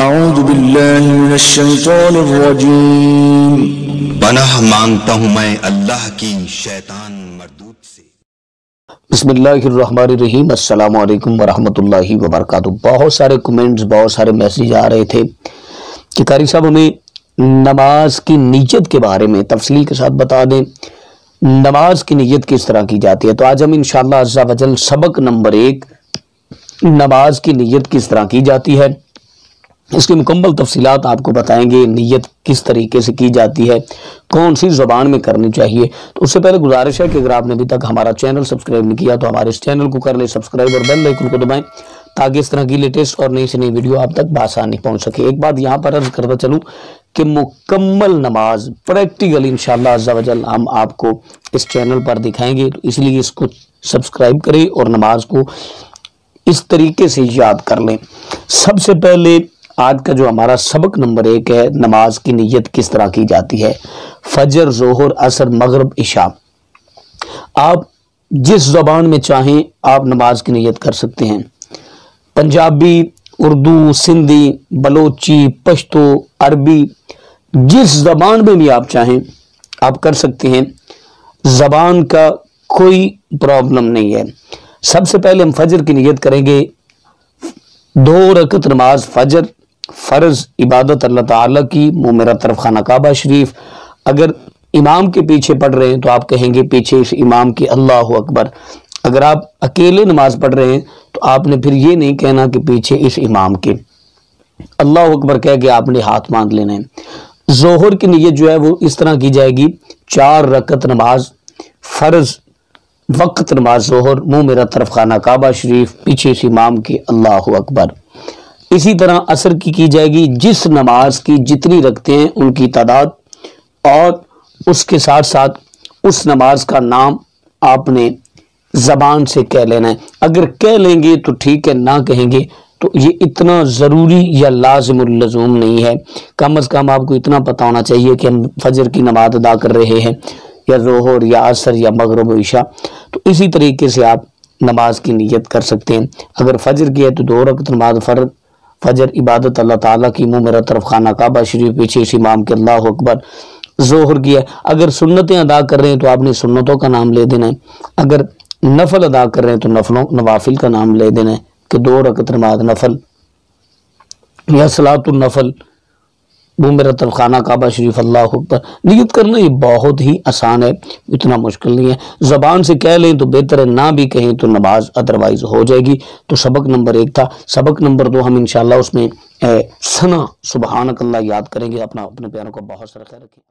اعوذ باللہ من الشیطان الرجیم۔ پناہ مانگتا ہوں میں اللہ کی شیطان مردود سے۔ بسم اللہ الرحمن الرحیم۔ السلام علیکم ورحمۃ اللہ وبرکاتہ۔ بہت سارے کمنٹس، بہت سارے میسیج آ رہے تھے کہ قاری صاحب ہمیں نماز کی نیت کے بارے میں تفصیل کے ساتھ بتا دیں، نماز کی نیت کس طرح کی جاتی ہے۔ تو آج ہم انشاءاللہ عز و جل سبق نمبر 1 نماز کی نیت کس طرح کی جاتی ہے، اس کی مکمل تفصیلات آپ کو بتائیں گے۔ نیت کس طریقے سے کی جاتی ہے، کون سی زبان میں کرنی چاہیے۔ تو اس سے پہلے گزارش ہے کہ اگر آپ نے ابھی تک ہمارا چینل سبسکرائب نہیں کیا تو ہمارے اس چینل کو کر لیں سبسکرائب اور بیل آئیکن کو دبائیں تاکہ اس طرح کی لیٹسٹ اور نئی سے نئی ویڈیو آپ تک بآسانی پہنچ سکے۔ ایک بات یہاں پر عرض کرتا چلوں کہ مکمل نماز پریکٹیکل انشاءاللہ عز و جل ہم آپ کو اس چینل پر دکھائیں گے، تو اس لیے اس کو سبسکرائب کریں اور نماز کو اس طریقے سے یاد کر لیں۔ سب سے پہلے آج کا جو ہمارا سبق نمبر 1 ہے، نماز کی نیت کس طرح کی جاتی ہے۔ فجر، ظہر، عصر، مغرب، عشاء، آپ جس زبان میں چاہیں آپ نماز کی نیت کر سکتے ہیں۔ پنجابی، اردو، سندھی، بلوچی، پشتو، عربی، جس زبان میں بھی آپ چاہیں آپ کر سکتے ہیں، زبان کا کوئی پرابلم نہیں ہے۔ سب سے پہلے ہم فجر کی نیت کریں گے۔ 2 رکعت نماز فجر فرض عبادت اللہ تعالیٰ کی، منہ میرا طرف خانہ کعبہ شریف۔ اگر امام کے پیچھے پڑھ رہے ہیں تو آپ کہیں گے پیچھے اس امام کے اللہ اکبر۔ اگر آپ اکیلے نماز پڑھ رہے ہیں تو آپ نے پھر یہ نہیں کہنا کہ پیچھے اس امام کے، اللہ اکبر کہہ کے آپ نے ہاتھ باندھ لینا ہے۔ ظہر کی نیت جو ہے وہ اس طرح کی جائے گی، 4 رکعت نماز فرض وقت نماز ظہر، منہ میرا طرف خانہ کعبہ شریف، پیچھے اس امام کے اللہ اکبر۔ اسی طرح عصر کی جائے گی، جس نماز کی جتنی رکھتے ہیں ان کی تعداد اور اس کے ساتھ ساتھ اس نماز کا نام آپ نے زبان سے کہہ لینا ہے۔ اگر کہہ لیں گے تو ٹھیک ہے، نہ کہیں گے تو یہ اتنا ضروری یا لازم اللزوم نہیں ہے۔ کم از کم آپ کو اتنا پتہ ہونا چاہیے کہ ہم فجر کی نماز ادا کر رہے ہیں، یا ظہر یا عصر یا مغرب و عشاء۔ تو اسی طریقے سے آپ نماز کی نیت کر سکتے ہیں۔ اگر فجر کی ہے تو 2 رکعت نماز فجر عبادت اللہ تعالیٰ کی، منہ میرا طرف خانہ کعبہ شریف، پیچھے اس امام کے اللہ اکبر۔ ظہر کی ہے، اگر سنتیں ادا کر رہے ہیں تو آپ نے سنتوں کا نام لے دینا ہے۔ اگر نفل ادا کر رہے ہیں تو نوافل کا نام لے دینا ہے کہ 2 رکعت نماز نفل یا صلاۃ النفل، وہ میرا طرف خانہ کعبہ شریف، اللہ اکبر۔ نیت کرنا یہ بہت ہی آسان ہے، اتنا مشکل نہیں ہے۔ زبان سے کہہ لیں تو بہتر ہے، نہ بھی کہیں تو نماز ادروائز ہو جائے گی۔ تو سبق نمبر 1 تھا۔ سبق نمبر 2 ہم انشاءاللہ اس میں ثنا سبحانک اللہ یاد کریں گے۔ اپنے پیاروں کو بہت سارا خیال رکھیں۔